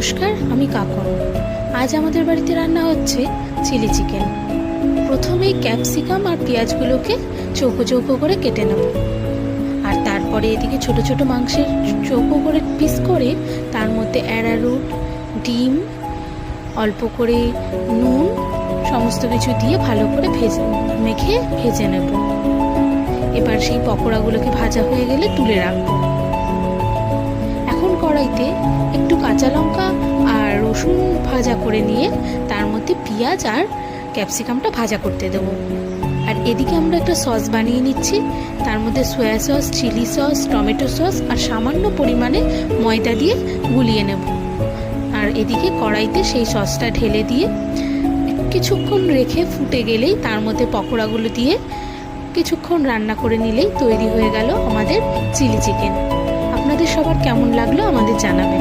নমস্কার, আমি কাকন। আজ আমাদের বাড়িতে রান্না হচ্ছে চিলি চিকেন। প্রথমেই ক্যাপসিকাম আর পেঁয়াজগুলোকে চৌকো চৌকো করে কেটে নেব, আর তারপরে এদিকে ছোট ছোট মাংসের চৌকো করে পিস করে তার মধ্যে অ্যারারুট, ডিম, অল্প করে নুন সমস্ত কিছু দিয়ে ভালো করে মেখে ভেজে নেব। এবার সেই পকোড়াগুলোকে ভাজা হয়ে গেলে তুলে রাখবো। এখন কড়াইতে একটু কাঁচা লঙ্কা আর রসুন ভাজা করে নিয়ে তার মধ্যে পেঁয়াজ আর ক্যাপসিকামটা ভাজা করতে দেব। আর এদিকে আমরা একটা সস বানিয়ে নিচ্ছি, তার মধ্যে soya sauce, chilli sauce, tomato sauce আর সামান্য পরিমাণে ময়দা দিয়ে গুলিয়ে নেব। আর এদিকে কড়াইতে সেই সসটা ঢেলে দিয়ে কিছুক্ষণ রেখে ফুটে গেলেই তার মধ্যে পকোড়াগুলো দিয়ে কিছুক্ষণ রান্না করে নিলেই তৈরি হয়ে গেল আমাদের চিলি চিকেন। আপনাদের সবার কেমন লাগলো আমাদের জানাবেন।